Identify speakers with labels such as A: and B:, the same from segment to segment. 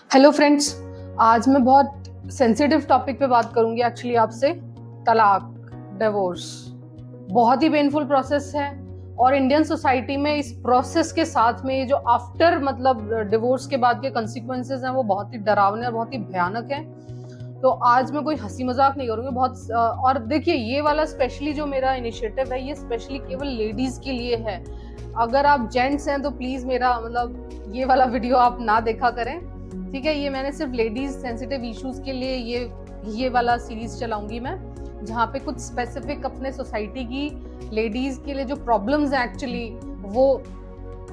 A: Hello friends, आज मैं बहुत सेंसिटिव टॉपिक पे बात करूंगी एक्चुअली आपसे। तलाक, डिवोर्स बहुत ही पेनफुल प्रोसेस है और इंडियन सोसाइटी में इस प्रोसेस के साथ में ये जो आफ्टर मतलब डिवोर्स के बाद के कंसिक्वेंसेस हैं वो बहुत ही डरावने और बहुत ही भयानक हैं। तो आज मैं कोई हंसी मजाक नहीं करूंगी बहुत। और देखिए, ये वाला स्पेशली जो मेरा इनिशिएटिव है ये स्पेशली केवल लेडीज के लिए है। अगर आप जेंट्स हैं तो प्लीज मेरा मतलब ये वाला वीडियो आप ना देखा करें, ठीक है। ये मैंने सिर्फ लेडीज सेंसिटिव इश्यूज के लिए ये वाला सीरीज चलाऊंगी मैं, जहाँ पे कुछ स्पेसिफिक अपने सोसाइटी की लेडीज के लिए जो प्रॉब्लम्स हैं एक्चुअली वो।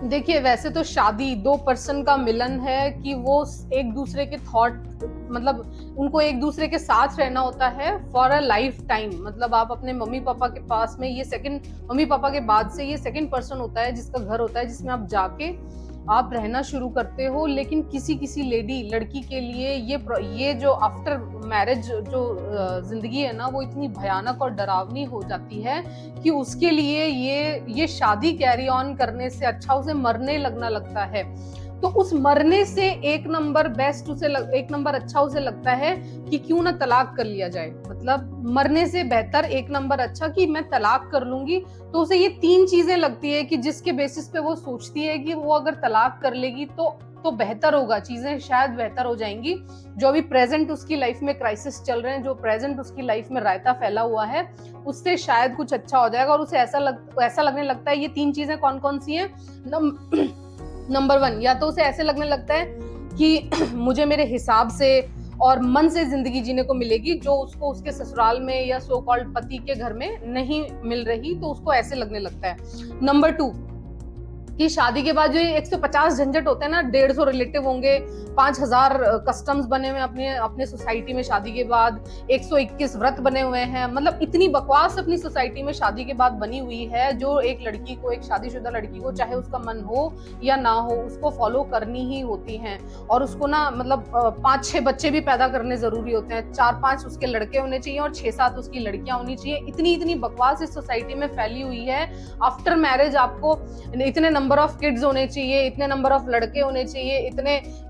A: देखिए, वैसे तो शादी दो पर्सन का मिलन है कि वो एक दूसरे के थॉट मतलब उनको एक दूसरे के साथ रहना होता है फॉर अ लाइफ टाइम। मतलब आप अपने मम्मी पापा के पास में ये सेकंड, मम्मी पापा के बाद से ये सेकंड पर्सन होता है जिसका घर होता है, जिसमें आप जाके आप रहना शुरू करते हो। लेकिन किसी किसी लड़की के लिए ये जो आफ्टर मैरिज जो जिंदगी है ना वो इतनी भयानक और डरावनी हो जाती है कि उसके लिए ये शादी कैरी ऑन करने से अच्छा उसे मरने लगना लगता है। तो उस मरने से एक नंबर एक नंबर अच्छा उसे लगता है कि क्यों ना तलाक कर लिया जाए। मतलब मरने से बेहतर एक नंबर अच्छा कि मैं तलाक कर लूंगी। तो उसे ये तीन चीजें लगती है कि जिसके बेसिस पे वो सोचती है कि वो अगर तलाक कर लेगी तो बेहतर होगा, चीजें शायद बेहतर हो जाएंगी। जो अभी प्रेजेंट उसकी लाइफ में क्राइसिस चल रहे हैं, जो प्रेजेंट उसकी लाइफ में रायता फैला हुआ है, उससे शायद कुछ अच्छा हो जाएगा। और उसे ऐसा लगने लगता है। ये तीन चीजें कौन कौन सी हैं? नंबर 1, या तो उसे ऐसे लगने लगता है कि मुझे मेरे हिसाब से और मन से जिंदगी जीने को मिलेगी जो उसको उसके ससुराल में या सो कॉल्ड पति के घर में नहीं मिल रही, तो उसको ऐसे लगने लगता है। नंबर 2, कि शादी के बाद जो 150 झंझट होते हैं ना, 150 रिलेटिव होंगे, 5000 कस्टम्स बने हुए अपने अपने सोसाइटी में शादी के बाद, 121 व्रत बने हुए हैं। मतलब इतनी बकवास अपनी सोसाइटी में शादी के बाद बनी हुई है जो एक लड़की को, एक शादीशुदा लड़की को, चाहे उसका मन हो या ना हो, उसको फॉलो करनी ही होती हैं। और उसको ना मतलब 5-6 बच्चे भी पैदा करने जरूरी होते हैं। 4-5 उसके लड़के होने चाहिए और 6-7 उसकी लड़कियां होनी चाहिए। इतनी बकवास इस सोसाइटी में फैली हुई है। आफ्टर मैरिज आपको इतने नंबर ऑफ किड्स होने चाहिए, इतने नंबर ऑफ लड़के होने चाहिए,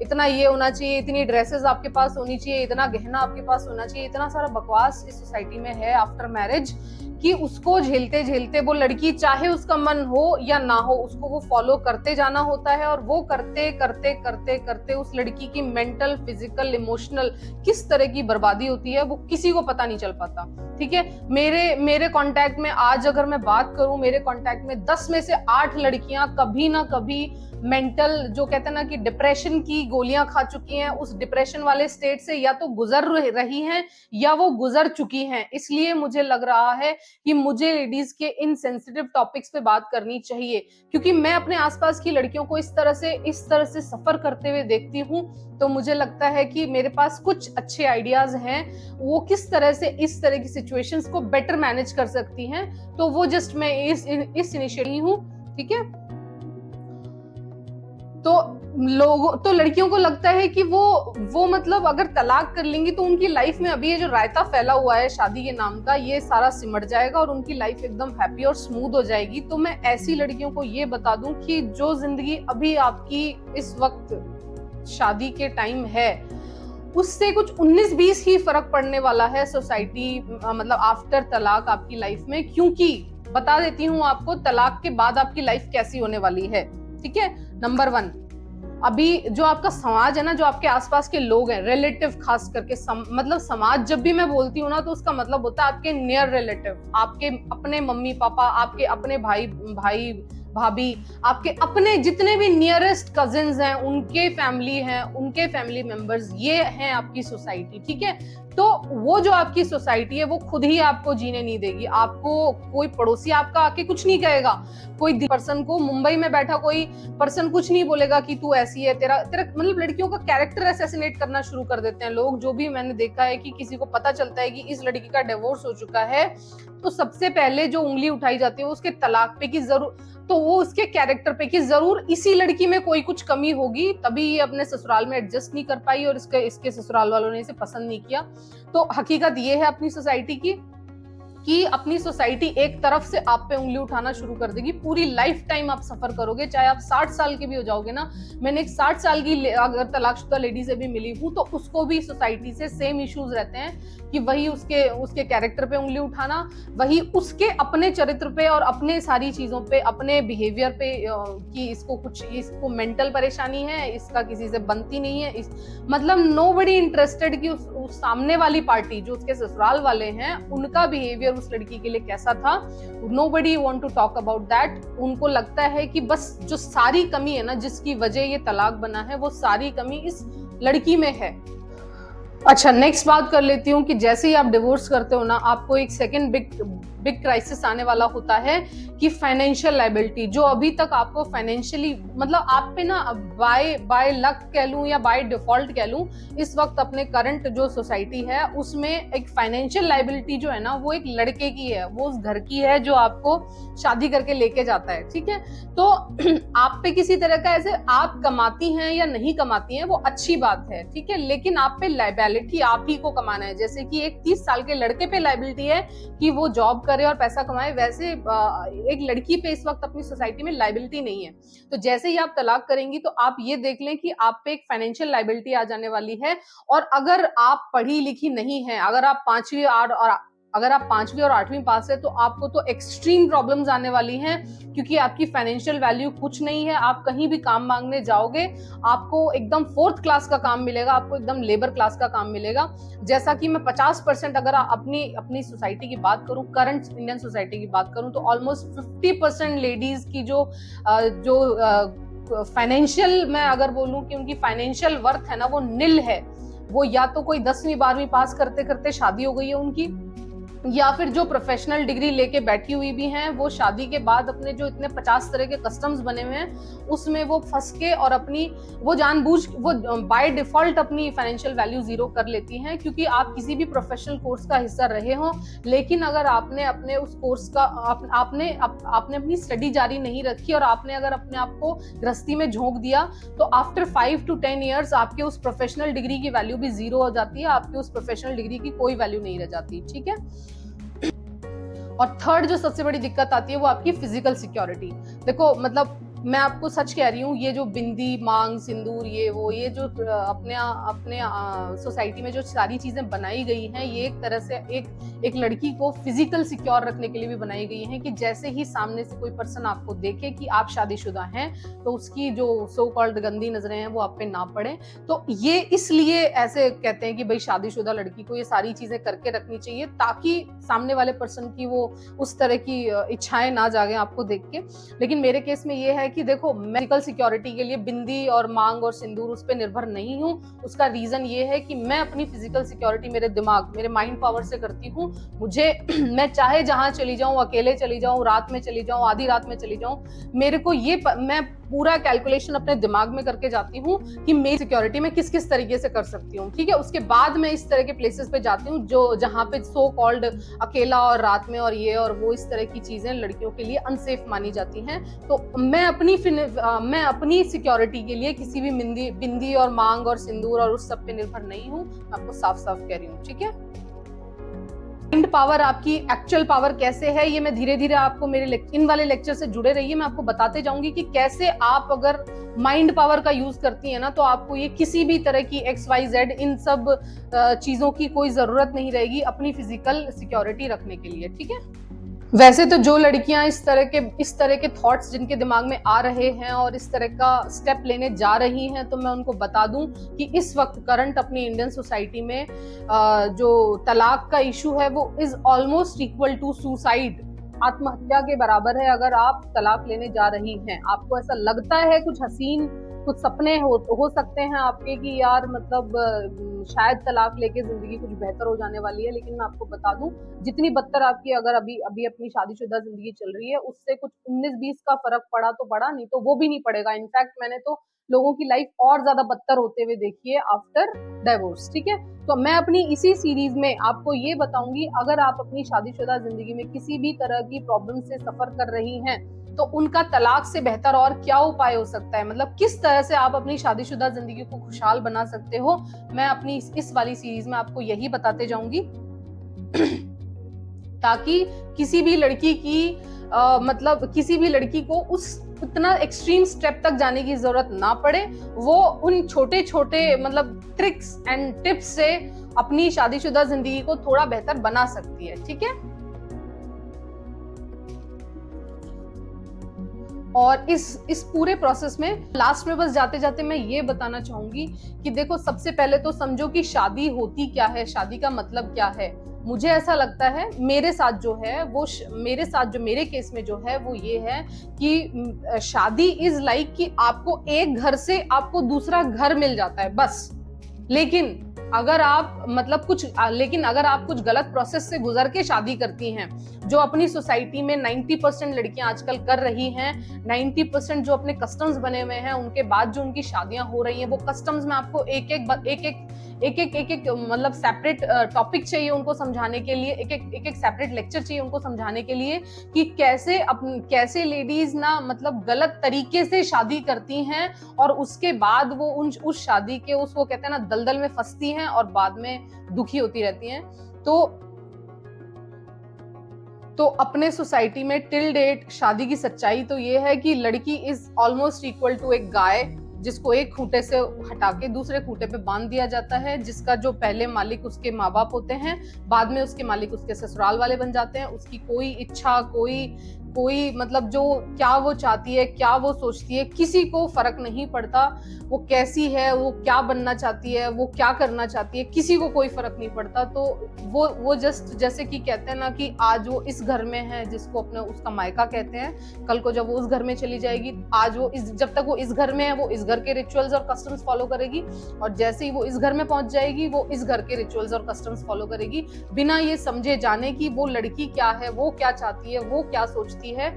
A: इतना ये होना चाहिए, इतनी ड्रेसेस आपके पास होनी चाहिए, इतना गहना आपके पास होना चाहिए। इतना सारा बकवास इस सोसाइटी में है आफ्टर मैरिज कि उसको झेलते झेलते वो लड़की, चाहे उसका मन हो या ना हो, उसको वो फॉलो करते जाना होता है। और वो करते करते करते करते उस लड़की की मेंटल, फिजिकल, इमोशनल किस तरह की बर्बादी होती है वो किसी को पता नहीं चल पाता। ठीक है, मेरे कांटेक्ट में आज अगर मैं बात करूं, मेरे कांटेक्ट में 10 में से 8 लड़कियां कभी ना कभी मेंटल, जो कहते हैं ना कि डिप्रेशन की गोलियां खा चुकी हैं, उस डिप्रेशन वाले स्टेट से या तो गुजर रही हैं या वो गुजर चुकी हैं। इसलिए मुझे लग रहा है कि मुझे लेडीज के इन सेंसिटिव टॉपिक्स पे बात करनी चाहिए, क्योंकि मैं अपने आसपास की लड़कियों को इस तरह से सफर करते हुए देखती हूँ। तो मुझे लगता है कि मेरे पास कुछ अच्छे आइडियाज हैं, वो किस तरह से इस तरह की सिचुएशंस को बेटर मैनेज कर सकती हैं। तो वो जस्ट मैं इस इनिशिएटिव हूँ, ठीक है। तो लड़कियों को लगता है कि वो मतलब अगर तलाक कर लेंगी तो उनकी लाइफ में अभी ये जो रायता फैला हुआ है शादी के नाम का, ये सारा सिमट जाएगा और उनकी लाइफ एकदम हैप्पी और स्मूथ हो जाएगी। तो मैं ऐसी लड़कियों को ये बता दूं कि जो जिंदगी अभी आपकी इस वक्त शादी के टाइम है, उससे कुछ 19-20 ही फर्क पड़ने वाला है सोसाइटी मतलब आफ्टर तलाक आपकी लाइफ में। क्योंकि बता देती हूँ आपको तलाक के बाद आपकी लाइफ कैसी होने वाली है, ठीक है। नंबर 1, अभी जो आपका समाज है ना, जो आपके आसपास के लोग हैं, रिलेटिव खास करके, मतलब समाज जब भी मैं बोलती हूँ ना तो उसका मतलब होता है आपके नियर रिलेटिव, आपके अपने मम्मी पापा, आपके अपने भाई भाभी, आपके अपने जितने भी नियरेस्ट कजिन्स हैं, उनके फैमिली मेंबर्स, ये हैं आपकी सोसाइटी, ठीक है। तो वो जो आपकी सोसाइटी है वो खुद ही आपको जीने नहीं देगी। आपको कोई पड़ोसी आपका आके कुछ नहीं कहेगा, कोई पर्सन को, मुंबई में बैठा कोई पर्सन कुछ नहीं बोलेगा कि तू ऐसी है, तेरा मतलब लड़कियों का कैरेक्टर असैसिनेट करना शुरू कर देते हैं लोग। जो भी मैंने देखा है कि किसी को पता चलता है कि इस लड़की का डिवोर्स हो चुका है, तो सबसे पहले जो उंगली उठाई जाती है वो उसके तलाक पे की जरूर, तो वो उसके कैरेक्टर पे कि जरूर इसी लड़की में कोई कुछ कमी होगी, तभी ये अपने ससुराल में एडजस्ट नहीं कर पाई और इसके ससुराल वालों ने इसे पसंद नहीं किया। तो हकीकत ये है अपनी सोसाइटी की। कि अपनी सोसाइटी एक तरफ से आप पे उंगली उठाना शुरू कर देगी। पूरी लाइफ टाइम आप सफर करोगे, चाहे आप 60 साल के भी हो जाओगे ना। मैंने एक 60 साल की अगर तलाकशुदा लेडी से भी मिली हूँ तो उसको भी सोसाइटी से सेम इश्यूज रहते हैं कि वही उसके कैरेक्टर पे उंगली उठाना, वही उसके अपने चरित्र पे और अपने सारी चीजों पे, अपने बिहेवियर पे कि इसको मेंटल परेशानी है, इसका किसी से बनती नहीं है, मतलब नोबडी इंटरेस्टेड कि उस सामने वाली पार्टी जो उसके ससुराल वाले हैं उनका बिहेवियर उस लड़की के लिए कैसा था। Nobody want to talk about that. उनको लगता है कि बस जो सारी कमी है ना, जिसकी वजह ये तलाक बना है, वो सारी कमी इस लड़की में है। अच्छा, नेक्स्ट बात कर लेती हूँ कि जैसे ही आप डिवोर्स करते हो ना, आपको एक सेकंड बिग क्राइसिस आने वाला होता है कि फाइनेंशियल लायबिलिटी। जो अभी तक आपको फाइनेंशियली, मतलब आप पे ना बाय लक कह लूं या बाय डिफॉल्ट कह लूं, इस वक्त अपने करंट जो सोसाइटी है उसमें एक फाइनेंशियल लायबिलिटी जो है ना, वो एक लड़के की है, वो उस घर की है जो आपको शादी करके लेके जाता है। ठीक है, तो आप पे किसी तरह का ऐसे आप कमाती हैं या नहीं कमाती हैं वो अच्छी बात है, ठीक है, लेकिन आप पे लायबिलिटी आप ही को कमाना है। जैसे कि एक 30 साल के लड़के पे लायबिलिटी है कि वो जॉब करे और पैसा कमाए, वैसे एक लड़की पे इस वक्त अपनी सोसाइटी में लायबिलिटी नहीं है। तो जैसे ही आप तलाक करेंगी तो आप ये देख लें कि आप पे एक फाइनेंशियल लायबिलिटी आ जाने वाली है। और अगर आप पढ़ी लिखी नहीं है, अगर आप पांचवी और आठवीं पास है, तो आपको तो एक्सट्रीम प्रॉब्लम्स आने वाली हैं, क्योंकि आपकी फाइनेंशियल वैल्यू कुछ नहीं है। आप कहीं भी काम मांगने जाओगे, आपको एकदम 4th क्लास का काम मिलेगा, आपको एकदम लेबर क्लास का काम मिलेगा। जैसा कि मैं 50% अगर अपनी सोसाइटी की बात करूं, करंट इंडियन सोसाइटी की बात करूं, तो ऑलमोस्ट 50% लेडीज की जो फाइनेंशियल, मैं अगर बोलूं कि उनकी फाइनेंशियल वर्थ है ना, वो निल है। वो या तो कोई 10वीं 12वीं पास करते करते शादी हो गई है उनकी, या फिर जो प्रोफेशनल डिग्री लेके बैठी हुई भी हैं, वो शादी के बाद अपने जो इतने 50 तरह के कस्टम्स बने हुए हैं उसमें वो फंस के और वो बाय डिफॉल्ट अपनी फाइनेंशियल वैल्यू जीरो कर लेती हैं, क्योंकि आप किसी भी प्रोफेशनल कोर्स का हिस्सा रहे हो, लेकिन अगर आपने अपने उस कोर्स का आपने अपनी स्टडी जारी नहीं रखी और आपने अगर अपने आप को गृहस्थी में झोंक दिया, तो आफ्टर 5 to 10 ईयर्स आपके उस प्रोफेशनल डिग्री की वैल्यू भी जीरो हो जाती है, आपकी उस प्रोफेशनल डिग्री की कोई वैल्यू नहीं रह जाती। ठीक है, और थर्ड जो सबसे बड़ी दिक्कत आती है वो आपकी फिजिकल सिक्योरिटी। देखो, मतलब मैं आपको सच कह रही हूँ, ये जो बिंदी, मांग, सिंदूर, ये जो अपने सोसाइटी में जो सारी चीजें बनाई गई हैं, ये एक तरह से एक लड़की को फिजिकल सिक्योर रखने के लिए भी बनाई गई हैं, कि जैसे ही सामने से कोई पर्सन आपको देखे कि आप शादीशुदा हैं, तो उसकी जो सो कॉल्ड गंदी नजरें हैं वो आप पे ना पड़े। तो ये इसलिए ऐसे कहते हैं कि भाई शादीशुदा लड़की को ये सारी चीजें करके रखनी चाहिए, ताकि सामने वाले पर्सन की वो उस तरह की इच्छाएं ना जागे आपको देख के। लेकिन मेरे केस में ये है कि देखो, मैं फिजिकल सिक्योरिटी के लिए बिंदी और मांग और सिंदूर उस पर निर्भर नहीं हूँ। उसका रीजन ये है कि मैं अपनी फिजिकल सिक्योरिटी मेरे दिमाग, मेरे माइंड पावर से करती हूँ। मुझे मैं चाहे जहां चली जाऊं, अकेले चली जाऊं, रात में चली जाऊं, आधी रात में चली जाऊं, मेरे को मैं पूरा कैलकुलेशन अपने दिमाग में करके जाती हूँ कि मेरी सिक्योरिटी में किस किस तरीके से कर सकती हूँ। ठीक है, उसके बाद मैं इस तरह के प्लेसेस पे जाती हूँ जो जहाँ पे सो कॉल्ड अकेला और रात में और ये और वो इस तरह की चीजें लड़कियों के लिए अनसेफ मानी जाती हैं। तो मैं अपनी सिक्योरिटी के लिए किसी भी बिंदी और मांग और सिंदूर और उस सब पे निर्भर नहीं हूँ। मैं आपको साफ साफ कह रही हूँ। ठीक है, माइंड पावर, आपकी एक्चुअल पावर कैसे है, ये मैं धीरे धीरे आपको मेरे इन वाले लेक्चर से जुड़े रहिए, मैं आपको बताते जाऊंगी कि कैसे आप अगर माइंड पावर का यूज करती है ना, तो आपको ये किसी भी तरह की XYZ इन सब चीजों की कोई जरूरत नहीं रहेगी अपनी फिजिकल सिक्योरिटी रखने के लिए। ठीक है, वैसे तो जो लड़कियां इस तरह के थॉट्स जिनके दिमाग में आ रहे हैं और इस तरह का स्टेप लेने जा रही हैं, तो मैं उनको बता दूं कि इस वक्त करंट अपनी इंडियन सोसाइटी में जो तलाक का इशू है वो is almost equal to suicide, आत्महत्या के बराबर है। अगर आप तलाक लेने जा रही हैं, आपको ऐसा लगता है, कुछ सपने हो सकते हैं आपके कि यार मतलब शायद तलाक लेके जिंदगी कुछ बेहतर हो जाने वाली है, लेकिन मैं आपको बता दूं, जितनी बदतर आपकी अगर अभी अपनी शादीशुदा जिंदगी चल रही है, उससे कुछ 19-20 का फर्क पड़ा तो पड़ा, नहीं तो वो भी नहीं पड़ेगा। इनफैक्ट मैंने तो लोगों की लाइफ और ज्यादा बदतर होते हुए देखी है आफ्टर डिवोर्स। ठीक है, तो मैं अपनी इसी सीरीज में आपको ये बताऊंगी, अगर आप अपनी शादीशुदा जिंदगी में किसी भी तरह की प्रॉब्लम से सफर कर रही हैं, तो उनका तलाक से बेहतर और क्या उपाय हो सकता है, मतलब किस तरह से आप अपनी शादीशुदा जिंदगी को खुशहाल बना सकते हो, मैं अपनी इस वाली सीरीज में आपको यही बताते जाऊंगी। ताकि किसी भी लड़की की मतलब किसी भी लड़की को उस इतना एक्सट्रीम स्टेप तक जाने की जरूरत ना पड़े। वो उन छोटे छोटे मतलब ट्रिक्स एंड टिप्स से अपनी शादीशुदा जिंदगी को थोड़ा बेहतर बना सकती है, ठीक है। और इस पूरे प्रोसेस में लास्ट में बस जाते जाते मैं ये बताना चाहूंगी कि देखो, सबसे पहले तो समझो कि शादी होती क्या है, शादी का मतलब क्या है। मुझे ऐसा लगता है, मेरे साथ जो मेरे केस में जो है वो ये है कि शादी इज लाइक कि आपको एक घर से आपको दूसरा घर मिल जाता है बस। लेकिन अगर आप कुछ गलत प्रोसेस से गुजर के शादी करती हैं, जो अपनी सोसाइटी में 90% लड़कियां आजकल कर रही हैं, 90% जो अपने कस्टम्स बने हुए हैं, उनके बाद जो उनकी शादियां हो रही हैं, वो कस्टम्स में आपको एक एक मतलब सेपरेट टॉपिक चाहिए उनको समझाने के लिए, एक एक सेपरेट लेक्चर चाहिए उनको समझाने के लिए कि कैसे लेडीज ना मतलब गलत तरीके से शादी करती हैं और उसके बाद वो उस शादी के वो कहते हैं ना दलदल में फंसती हैं और बाद में दुखी होती रहती हैं। तो अपने सोसाइटी में टिल डेट शादी की सच्चाई तो ये है कि लड़की इज ऑलमोस्ट इक्वल टू एक गाय, जिसको एक खूंटे से हटा के दूसरे खूंटे पे बांध दिया जाता है, जिसका जो पहले मालिक उसके माँ बाप होते हैं, बाद में उसके मालिक उसके ससुराल वाले बन जाते हैं। उसकी कोई इच्छा, कोई मतलब जो क्या वो चाहती है, क्या वो सोचती है, किसी को फर्क नहीं पड़ता। वो कैसी है, वो क्या बनना चाहती है, वो क्या करना चाहती है, किसी को कोई फर्क नहीं पड़ता। तो वो जस्ट जैसे कि कहते हैं ना कि आज वो इस घर में है जिसको अपने उसका मायका कहते हैं, कल को जब वो उस घर में चली जाएगी, आज वो जब तक वो इस घर में है वो इस घर के रिचुअल्स और कस्टम्स फॉलो करेगी, और जैसे ही वो इस घर में पहुंच जाएगी वो इस घर के रिचुअल्स और कस्टम्स फॉलो करेगी, बिना ये समझे जाने की वो लड़की क्या है, वो क्या चाहती है, वो क्या सोचती है।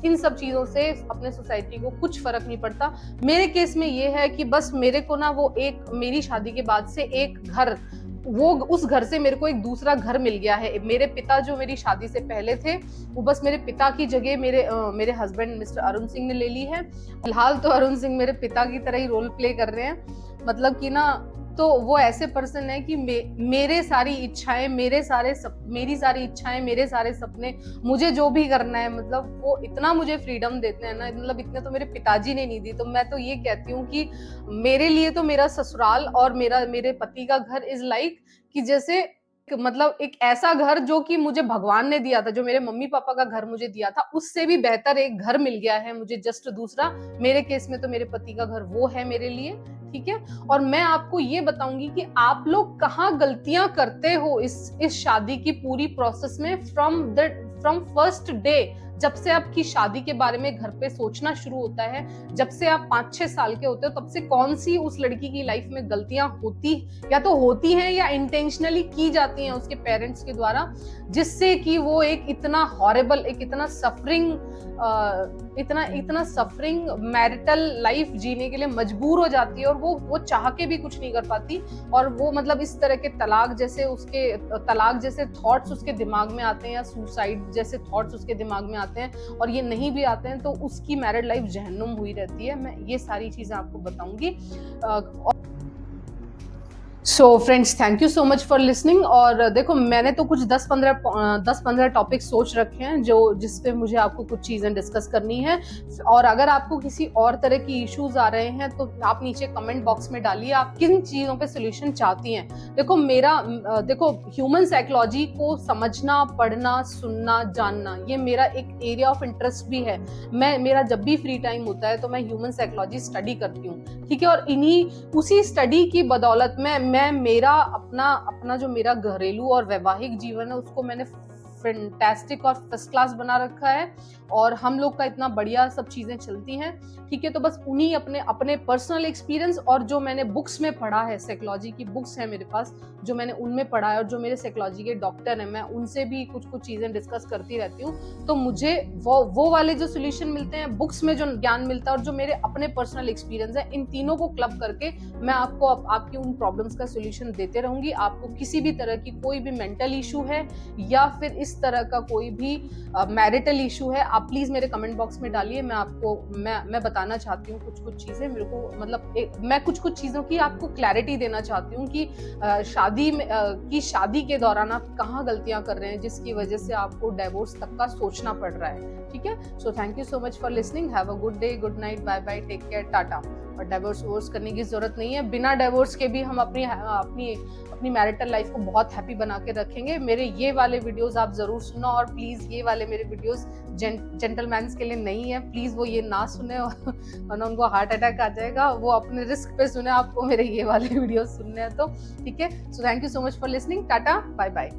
A: इन सब चीजों से अपने सोसाइटी को कुछ फर्क नहीं पड़ता। मेरे केस में ये है कि बस मेरे को ना वो मेरी शादी के बाद से एक घर, वो उस घर से मेरे को एक दूसरा घर मिल गया है। मेरे पिता जो मेरी शादी से पहले थे, वो बस मेरे पिता की जगह मेरे हस्बैंड मिस्टर अरुण सिंह ने ले ली है। फिलहाल तो अरुण सिंह मेरे पिता की तरह ही रोल प्ले कर रहे हैं, मतलब कि ना, तो वो ऐसे पर्सन है कि मेरी सारी इच्छाएं, मेरी सारे सपने, मुझे जो भी करना है, मतलब वो इतना मुझे फ्रीडम देते हैं ना, मतलब इतने तो मेरे पिताजी ने नहीं दी। तो मैं तो ये कहती हूँ कि मेरे लिए तो मेरा ससुराल और मेरे पति का घर इज लाइक कि जैसे मतलब एक ऐसा घर जो कि मुझे भगवान ने दिया था, जो मेरे मम्मी पापा का घर मुझे दिया था, उससे भी बेहतर एक घर मिल गया है मुझे, जस्ट दूसरा। मेरे केस में तो मेरे पति का घर वो है मेरे लिए, ठीक है। और मैं आपको ये बताऊंगी कि आप लोग कहाँ गलतियां करते हो इस शादी की पूरी प्रोसेस में, फ्रॉम फर्स्ट डे, जब से आपकी शादी के बारे में घर पे सोचना शुरू होता है, जब से आप 5-6 साल के होते हो, तब से कौन सी उस लड़की की लाइफ में गलतियां होती हैं या इंटेंशनली की जाती हैं उसके पेरेंट्स के द्वारा, जिससे कि वो एक इतना हॉरिबल, एक इतना सफरिंग मैरिटल लाइफ जीने के लिए मजबूर हो जाती है, और वो चाह के भी कुछ नहीं कर पाती। और वो मतलब इस तरह के तलाक जैसे थॉट्स उसके दिमाग में आते हैं, या सुसाइड जैसे थॉट्स उसके दिमाग में आते हैं, और ये नहीं भी आते हैं तो उसकी मैरिड लाइफ जहन्नुम हुई रहती है। मैं ये सारी चीजें आपको बताऊंगी। So friends, thank you so much for listening. और देखो, मैंने तो कुछ 10-15 टॉपिक सोच रखे हैं जिस पे मुझे आपको कुछ चीज़ें डिस्कस करनी है। और अगर आपको किसी और तरह की इश्यूज आ रहे हैं तो आप नीचे कमेंट बॉक्स में डालिए, आप किन चीज़ों पे सोल्यूशन चाहती हैं। देखो ह्यूमन साइकोलॉजी को समझना, पढ़ना, सुनना, जानना, ये मेरा एक एरिया ऑफ इंटरेस्ट भी है। मेरा जब भी फ्री टाइम होता है तो मैं ह्यूमन साइकोलॉजी स्टडी करती हूँ, ठीक है। और उसी स्टडी की बदौलत मैं मेरा अपना जो मेरा घरेलू और वैवाहिक जीवन है उसको मैंने फैंटास्टिक और फर्स्ट क्लास बना रखा है, और हम लोग का इतना बढ़िया सब चीजें चलती हैं, ठीक है। तो बस उन्हीं अपने पर्सनल एक्सपीरियंस और जो मैंने बुक्स में पढ़ा है, साइकोलॉजी की बुक्स है मेरे पास, जो मैंने उनमें पढ़ा है, और जो मेरे साइकोलॉजी के डॉक्टर हैं, मैं उनसे भी कुछ चीजें डिस्कस करती रहती हूँ। तो मुझे वो वाले जो सोल्यूशन मिलते हैं, बुक्स में जो ज्ञान मिलता है, और जो मेरे अपने पर्सनल एक्सपीरियंस है, इन तीनों को क्लब करके मैं आपको आपकी उन प्रॉब्लम्स का सोल्यूशन देते रहूंगी। आपको किसी भी तरह की कोई भी मेंटल इशू है या फिर इस तरह का कोई भी मैरिटल इशू है, आप प्लीज़ मेरे कमेंट बॉक्स में डालिए। मैं आपको मैं बताना चाहती हूँ कुछ चीज़ें मेरे को, मतलब मैं कुछ चीज़ों की आपको क्लैरिटी देना चाहती हूँ कि शादी के दौरान आप कहाँ गलतियाँ कर रहे हैं जिसकी वजह से आपको डिवोर्स तक का सोचना पड़ रहा है। ठीक है, so thank you so much for listening. Have a good day, good night, bye bye, take care, tata. और डिवोर्स करने की जरूरत नहीं है, बिना डिवोर्स के भी हम अपनी मैरिटल लाइफ को बहुत हैप्पी बना के रखेंगे। मेरे ये वाले वीडियोस आप जरूर सुनो, और प्लीज ये वाले मेरे वीडियोस जेंटलमैन्स के लिए नहीं है, प्लीज वो ये ना सुने वरना उनको हार्ट अटैक आ जाएगा। वो अपने रिस्क पे सुने, आपको मेरे ये वाले वीडियोस सुनने हैं तो। ठीक है, so thank you so much for listening, tata, bye bye.